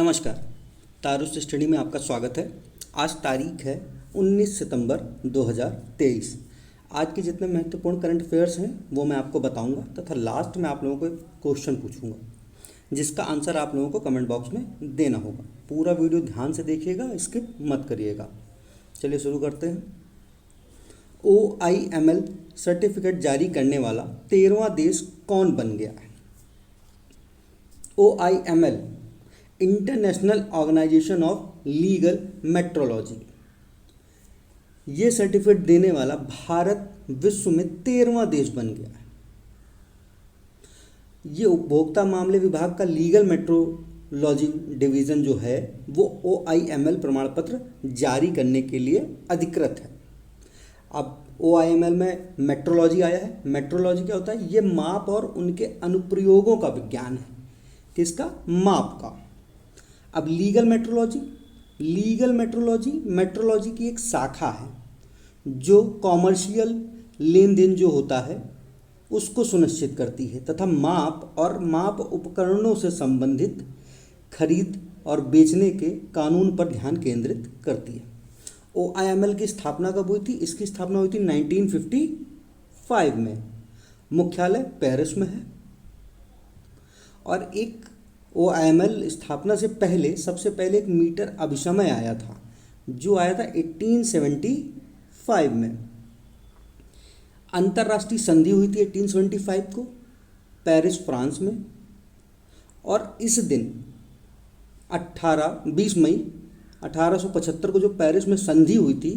नमस्कार। तारुस स्टडी में आपका स्वागत है। आज तारीख है 19 सितंबर 2023। आज के जितने महत्वपूर्ण करंट अफेयर्स हैं वो मैं आपको बताऊंगा तथा लास्ट में आप लोगों को एक क्वेश्चन पूछूंगा जिसका आंसर आप लोगों को कमेंट बॉक्स में देना होगा। पूरा वीडियो ध्यान से देखिएगा, स्किप मत करिएगा। चलिए शुरू करते हैं। OIML सर्टिफिकेट जारी करने वाला 13वां देश कौन बन गया है? OIML international organization of legal metrology, ये सर्टिफिकेट देने वाला भारत विश्व में 13वां देश बन गया है। ये उपभोक्ता मामले विभाग का लीगल मेट्रोलॉजी डिवीज़न जो है वो OIML प्रमाण पत्र जारी करने के लिए अधिकृत है। अब OIML में मेट्रोलॉजी आया है। मेट्रोलॉजी क्या होता है? ये माप और उनके अनुप्रयोगों का विज्ञान है। किसका? माप का। अब लीगल मेट्रोलॉजी मेट्रोलॉजी की एक शाखा है जो कॉमर्शियल लेन देन जो होता है उसको सुनिश्चित करती है तथा माप और माप उपकरणों से संबंधित खरीद और बेचने के कानून पर ध्यान केंद्रित करती है। OIML की स्थापना कब हुई थी? इसकी स्थापना हुई थी 1955 में। मुख्यालय पेरिस में है। और एक OIML स्थापना से पहले सबसे पहले एक मीटर अभिसमय आया था जो आया था 1875 में। अंतर्राष्ट्रीय संधि हुई थी 1875 को पेरिस फ्रांस में। और इस दिन 20 मई 1875 को जो पेरिस में संधि हुई थी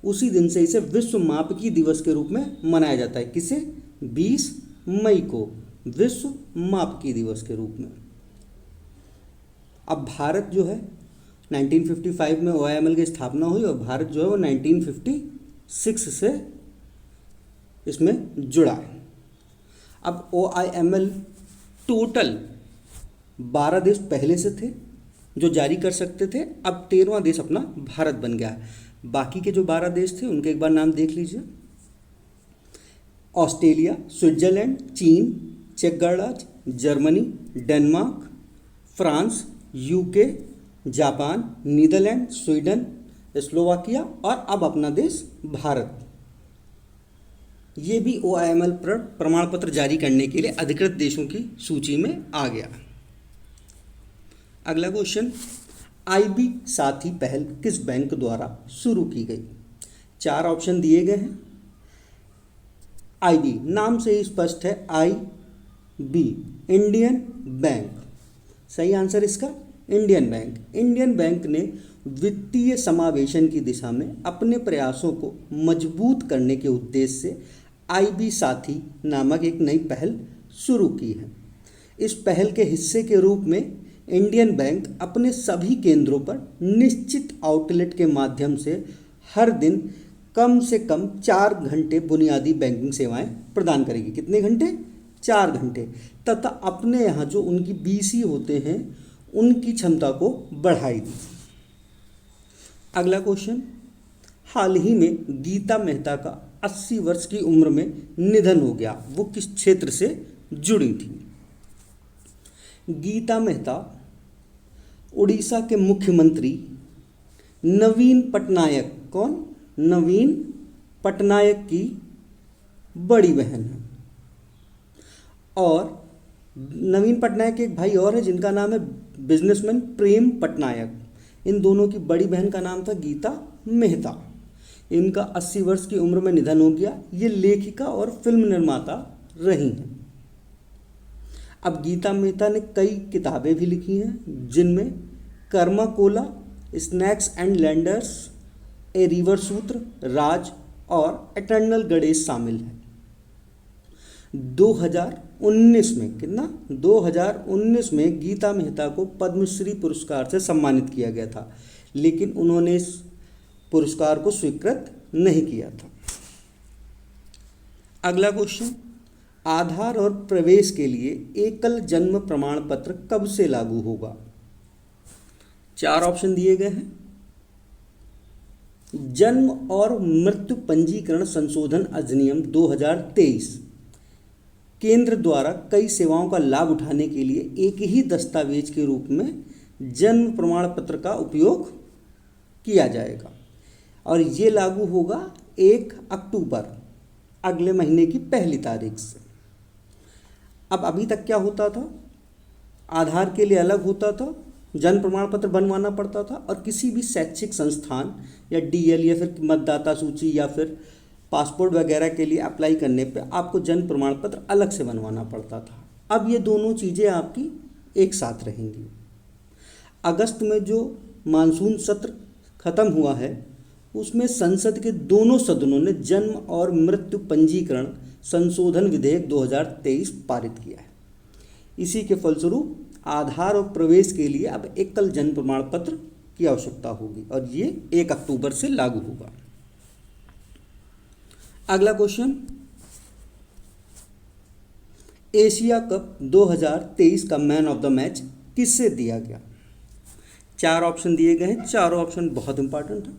उसी दिन से इसे विश्व मापिकी दिवस के रूप में मनाया जाता है। किसे? 20 मई को विश्व मापिकी दिवस के रूप में। अब भारत जो है 1955 में OIML की स्थापना हुई और भारत जो है वो 1956 से इसमें जुड़ा है। अब OIML टोटल 12 देश पहले से थे जो जारी कर सकते थे। अब 13वां देश अपना भारत बन गया है। बाकी के जो 12 देश थे उनके एक बार नाम देख लीजिए। ऑस्ट्रेलिया, स्विट्जरलैंड, चीन, चेक गणराज्य, Germany, Denmark, France, UK, Japan, Netherland, Sweden, Slovakia और अब अपना देश भारत। ये भी OIML पर प्रमाण पत्र जारी करने के लिए अधिकृत देशों की सूची में आ गया। अगला क्वेश्चन, IB साथी पहल किस बैंक द्वारा शुरू की गई? 4 ऑप्शन दिए गए हैं। IB नाम से ही स्पष्ट है, IB इंडियन बैंक। सही आंसर इसका इंडियन बैंक। इंडियन बैंक ने वित्तीय समावेशन की दिशा में अपने प्रयासों को मजबूत करने के उद्देश्य से IB साथी नामक एक नई पहल शुरू की है। इस पहल के हिस्से के रूप में इंडियन बैंक अपने सभी केंद्रों पर निश्चित आउटलेट के माध्यम से हर दिन कम से कम 4 घंटे बुनियादी बैंकिंग सेवाएं प्रदान करेगी। कितने घंटे? 4 घंटे। तथा अपने यहाँ जो उनकी BC होते हैं उनकी क्षमता को बढ़ाएगी। अगला क्वेश्चन, हाल ही में गीता मेहता का 80 वर्ष की उम्र में निधन हो गया। वो किस क्षेत्र से जुड़ी थी? गीता मेहता उड़ीसा के मुख्यमंत्री नवीन पटनायक, कौन? नवीन पटनायक की बड़ी बहन है। और नवीन पटनायक के एक भाई और है जिनका नाम है बिजनेसमैन प्रेम पटनायक। इन दोनों की बड़ी बहन का नाम था गीता मेहता। इनका 80 वर्ष की उम्र में निधन हो गया। ये लेखिका और फिल्म निर्माता रही हैं। अब गीता मेहता ने कई किताबें भी लिखी हैं जिनमें Karma Cola, snacks and landers, a river सूत्र, राज और एटर्नल गणेश शामिल है। 2019 में, कितना? 2019 में गीता मेहता को पद्मश्री पुरस्कार से सम्मानित किया गया था, लेकिन उन्होंने इस पुरस्कार को स्वीकृत नहीं किया था। अगला क्वेश्चन, आधार और प्रवेश के लिए एकल जन्म प्रमाण पत्र कब से लागू होगा? 4 ऑप्शन दिए गए हैं। जन्म और मृत्यु पंजीकरण संशोधन अधिनियम 2023 केंद्र द्वारा कई सेवाओं का लाभ उठाने के लिए एक ही दस्तावेज के रूप में जन्म प्रमाण पत्र का उपयोग किया जाएगा और ये लागू होगा 1 अक्टूबर, अगले महीने की 1 तारीख से। अब अभी तक क्या होता था, आधार के लिए अलग होता था, जन्म प्रमाण पत्र बनवाना पड़ता था और किसी भी शैक्षिक संस्थान या डीएल या फिर मतदाता सूची या फिर पासपोर्ट वगैरह के लिए अप्लाई करने पे आपको जन्म प्रमाण पत्र अलग से बनवाना पड़ता था। अब ये दोनों चीज़ें आपकी एक साथ रहेंगी। अगस्त में जो मानसून सत्र खत्म हुआ है उसमें संसद के दोनों सदनों ने जन्म और मृत्यु पंजीकरण संशोधन विधेयक 2023 पारित किया है। इसी के फलस्वरूप आधार और प्रवेश के लिए अब एकल जन्म प्रमाण पत्र की आवश्यकता होगी और ये 1 अक्टूबर से लागू होगा। अगला क्वेश्चन, एशिया कप 2023 का मैन ऑफ द मैच किससे दिया गया? 4 ऑप्शन दिए गए हैं, चारों ऑप्शन बहुत इंपॉर्टेंट है।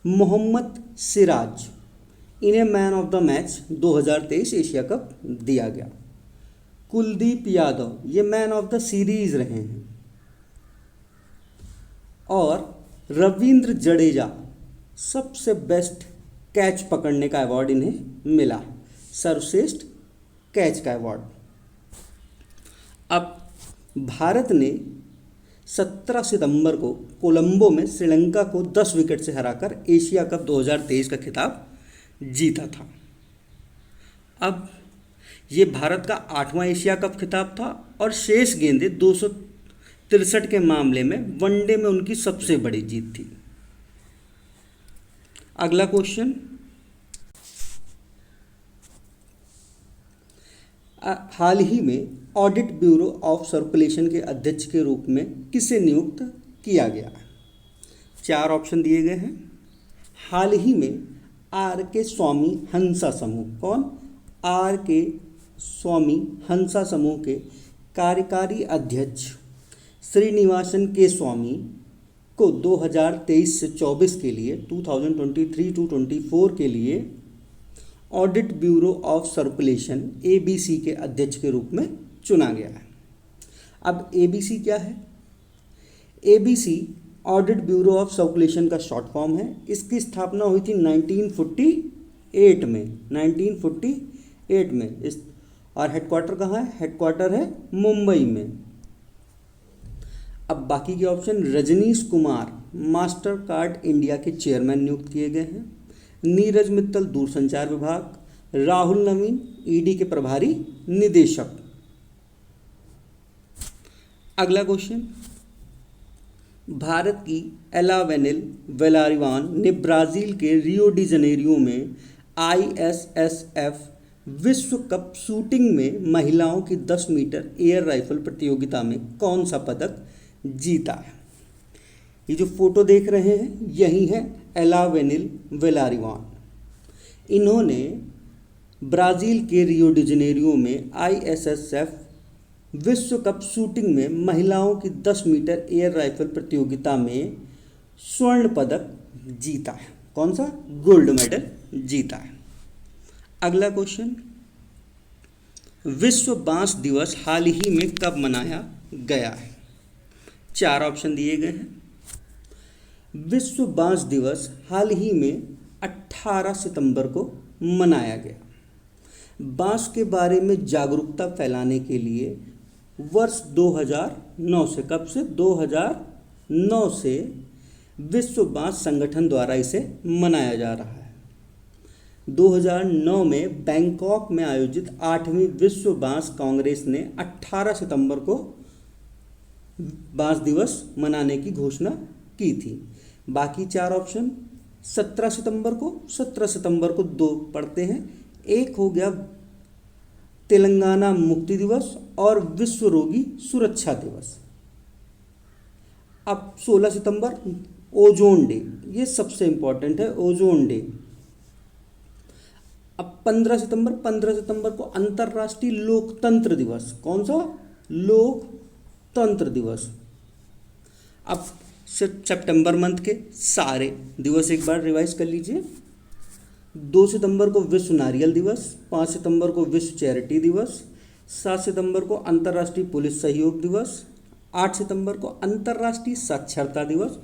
मोहम्मद सिराज, इन्हें man of the match 2023 Asia cup दिया गया। कुलदीप यादव, ये मैन ऑफ द सीरीज रहे हैं। और रविंद्र जडेजा, सबसे बेस्ट कैच पकड़ने का अवार्ड इन्हें मिला, सर्वश्रेष्ठ कैच का अवार्ड। अब भारत ने 17 सितंबर को कोलंबो में श्रीलंका को 10 विकेट से हराकर एशिया कप 2023 का खिताब जीता था। अब ये भारत का 8वां एशिया कप खिताब था और शेष गेंदें 263 के मामले में वनडे में उनकी सबसे बड़ी जीत थी। अगला क्वेश्चन, हाल ही में ऑडिट ब्यूरो ऑफ सर्कुलेशन के अध्यक्ष के रूप में किसे नियुक्त किया गया? 4 ऑप्शन दिए गए हैं। हाल ही में R.K. स्वामी हंसा समूह, कौन? R.K. स्वामी हंसा समूह के कार्यकारी अध्यक्ष श्रीनिवासन के स्वामी को 2023 से 24 के लिए 2023 टू 24 के लिए audit bureau of circulation ABC के अध्यक्ष के रूप में चुना गया है। अब ABC क्या है? ABC audit bureau of circulation का शॉर्ट फॉर्म है। इसकी स्थापना हुई थी 1948 में इस और हेडक्वार्टर कहाँ है? हेडक्वार्टर है मुंबई में। अब बाकी के option, Rajneesh Kumar master card India के चेयरमैन नियुक्त किए गए हैं। नीरज मित्तल दूरसंचार विभाग, राहुल नवीन ईडी के प्रभारी निदेशक। अगला क्वेश्चन, भारत की एला वेलारिवान ने ब्राज़ील के रियो डी जनेरियो में ISSF विश्व कप शूटिंग में महिलाओं की 10 मीटर एयर राइफल प्रतियोगिता में कौन सा पदक जीता है? ये जो फोटो देख रहे हैं यही है एला वेलारिवान। इन्होंने ब्राज़ील के रियो डी जनेरियो में ISSF विश्व कप शूटिंग में महिलाओं की 10 मीटर एयर राइफल प्रतियोगिता में स्वर्ण पदक जीता है। कौन सा? गोल्ड मेडल जीता है। अगला क्वेश्चन, विश्व बांस दिवस हाल ही में कब मनाया गया है? 4 ऑप्शन दिए गए हैं। विश्व बांस दिवस हाल ही में 18 सितंबर को मनाया गया। बांस के बारे में जागरूकता फैलाने के लिए वर्ष 2009 से, कब से? 2009 से विश्व बांस संगठन द्वारा इसे मनाया जा रहा है। 2009 में बैंकॉक में आयोजित 8वीं विश्व बांस कांग्रेस ने 18 सितंबर को बांस दिवस मनाने की घोषणा की थी। बाकी 4 ऑप्शन 17 सितंबर को 2 पढ़ते हैं। एक हो गया तेलंगाना मुक्ति दिवस और विश्व रोगी सुरक्षा दिवस। अब 16 सितंबर ओजोन डे, ये सबसे इंपॉर्टेंट है, ओजोन डे। अब 15 सितंबर को अंतर्राष्ट्रीय लोकतंत्र दिवस। कौन सा? लोकतंत्र दिवस। अब सितंबर मंथ के सारे दिवस एक बार रिवाइज कर लीजिए। 2 सितंबर को विश्व नारियल दिवस, 5 सितंबर को विश्व चैरिटी दिवस, 7 सितंबर को अंतर्राष्ट्रीय पुलिस सहयोग दिवस, 8 सितंबर को अंतर्राष्ट्रीय साक्षरता दिवस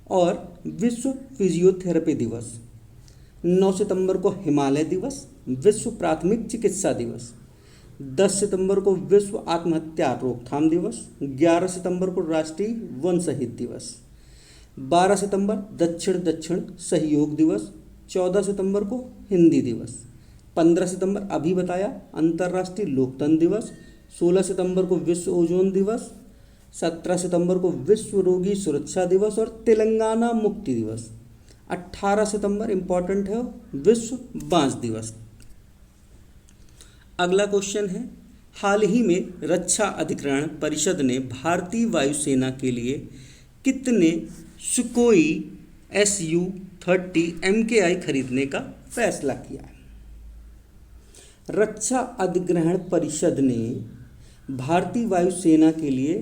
और विश्व फिजियोथेरेपी दिवस। 9 सितंबर को हिमालय दिवस, विश्व प्राथमिक चिकित्सा दिवस। 10 सितंबर को विश्व आत्महत्या रोकथाम दिवस। 11 सितंबर को राष्ट्रीय वन शहीद दिवस। 12 सितंबर दक्षिण दक्षिण सहयोग दिवस। 14 सितंबर को हिंदी दिवस। 15 सितंबर अभी बताया अंतर्राष्ट्रीय लोकतंत्र दिवस। 16 सितंबर को विश्व ओजोन दिवस। 17 सितंबर को विश्व रोगी सुरक्षा दिवस और तेलंगाना मुक्ति दिवस। 18 सितंबर इम्पॉर्टेंट है विश्व बांस दिवस। अगला क्वेश्चन है, हाल ही में रक्षा अधिग्रहण परिषद ने भारतीय वायुसेना के लिए कितने सुकोई Su-30 MKI खरीदने का फैसला किया है? रक्षा अधिग्रहण परिषद ने भारतीय वायुसेना के लिए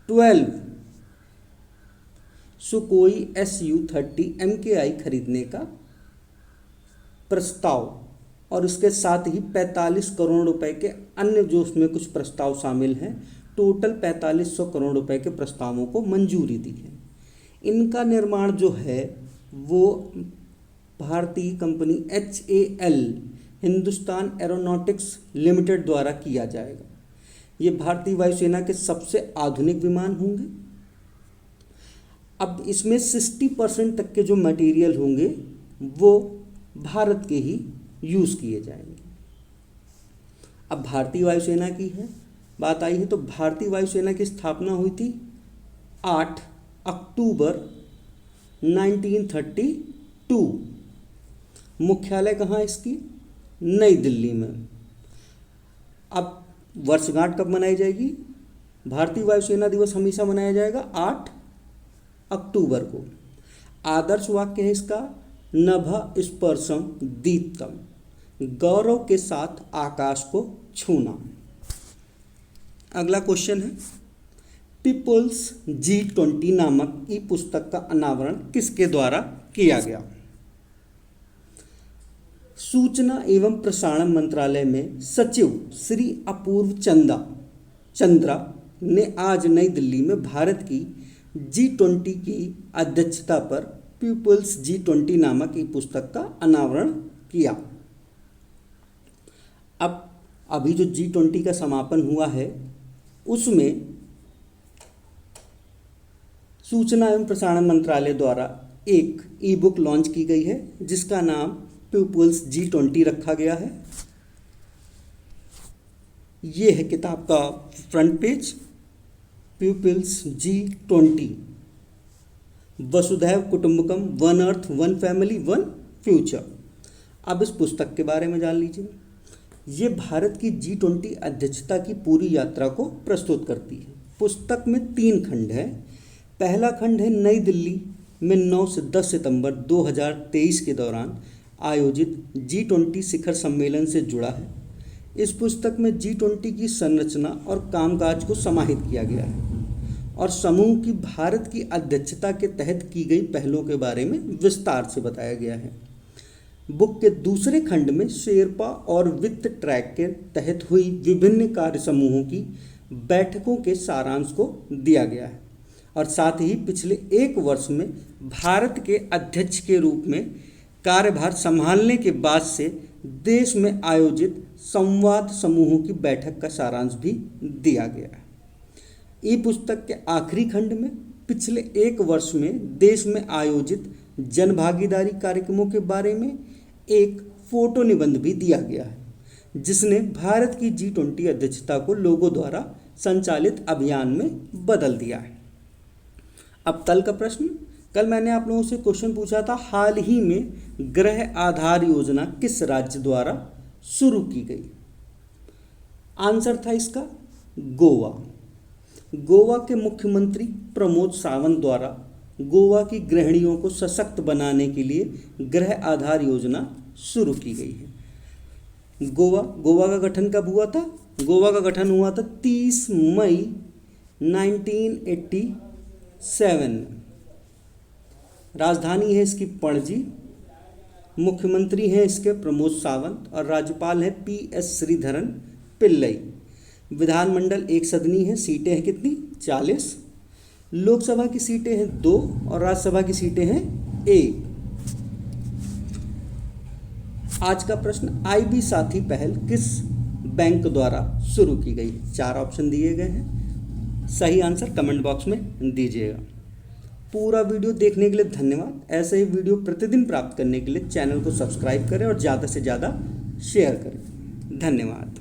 12 सुकोई Su-30 MKI खरीदने का प्रस्ताव और इसके साथ ही 45 करोड़ रुपए के अन्य जो उसमें कुछ प्रस्ताव शामिल हैं, टोटल 4500 करोड़ रुपए के प्रस्तावों को मंजूरी दी है। इनका निर्माण जो है वो भारतीय company HAL Hindustan aeronautics limited द्वारा किया जाएगा। ये भारतीय वायुसेना के सबसे आधुनिक विमान होंगे। अब इसमें 60% तक के जो मटेरियल होंगे वो भारत के ही यूज़ किए जाएंगे। अब भारतीय वायुसेना की है बात आई है तो भारतीय वायुसेना की स्थापना हुई थी 8 अक्टूबर 1932। मुख्यालय कहाँ है इसकी? नई दिल्ली में। अब वर्षगांठ कब मनाई जाएगी? भारतीय वायुसेना दिवस हमेशा मनाया जाएगा 8 अक्टूबर को। आदर्श वाक्य है इसका, नभ स्पर्शम दीप्तम, गौरव के साथ आकाश को छूना। अगला क्वेश्चन है, पीपुल्स G20 नामक ई पुस्तक का अनावरण किसके द्वारा किया गया? सूचना एवं प्रसारण मंत्रालय में सचिव श्री अपूर्व चंद्रा ने आज नई दिल्ली में भारत की G20 की अध्यक्षता पर पीपुल्स G20 नामक ई पुस्तक का अनावरण किया। अब अभी जो G20 का समापन हुआ है उसमें सूचना एवं प्रसारण मंत्रालय द्वारा एक ई बुक लॉन्च की गई है जिसका नाम पीपुल्स G20 रखा गया है। ये है किताब का फ्रंट पेज, पीपुल्स G20, वसुधैव कुटुंबकम, one earth, one family, one future. अब इस पुस्तक के बारे में जान लीजिए। ये भारत की G20 अध्यक्षता की पूरी यात्रा को प्रस्तुत करती है। पुस्तक में 3 खंड है। पहला खंड है नई दिल्ली में 9 से 10 सितंबर 2023 के दौरान आयोजित G20 शिखर सम्मेलन से जुड़ा है। इस पुस्तक में G20 की संरचना और कामकाज को समाहित किया गया है और समूह की भारत की अध्यक्षता के तहत की गई पहलों के बारे में विस्तार से बताया गया है। बुक के दूसरे खंड में शेरपा और वित्त ट्रैक के तहत हुई विभिन्न कार्य समूहों की बैठकों के सारांश को दिया गया है और साथ ही पिछले 1 वर्ष में भारत के अध्यक्ष के रूप में कार्यभार संभालने के बाद से देश में आयोजित संवाद समूहों की बैठक का सारांश भी दिया गया है। ई पुस्तक के आखिरी खंड में पिछले 1 वर्ष में देश में आयोजित जनभागीदारी कार्यक्रमों के बारे में एक फोटो निबंध भी दिया गया है जिसने भारत की G20 अध्यक्षता को लोगों द्वारा संचालित अभियान में बदल दिया है। अब कल का प्रश्न, कल मैंने आप लोगों से क्वेश्चन पूछा था, हाल ही में गृह आधार योजना किस राज्य द्वारा शुरू की गई? आंसर था इसका गोवा। गोवा के मुख्यमंत्री प्रमोद सावंत द्वारा गोवा की गृहिणियों को सशक्त बनाने के लिए गृह आधार योजना शुरू की गई है। गोवा का गठन कब हुआ था? गोवा का गठन हुआ था 30 मई 1987 में। राजधानी है इसकी पणजी। मुख्यमंत्री हैं इसके प्रमोद सावंत और राज्यपाल है PS श्रीधरन पिल्लई। विधानमंडल 1 सदनी है। सीटें हैं कितनी? 40। लोकसभा की सीटें हैं 2 और राज्यसभा की सीटें हैं 1। आज का प्रश्न, आईबी साथी पहल किस बैंक द्वारा शुरू की गई? 4 ऑप्शन दिए गए हैं, सही आंसर कमेंट बॉक्स में दीजिएगा। पूरा वीडियो देखने के लिए धन्यवाद। ऐसे ही वीडियो प्रतिदिन प्राप्त करने के लिए चैनल को सब्सक्राइब करें और ज़्यादा से ज़्यादा शेयर करें। धन्यवाद।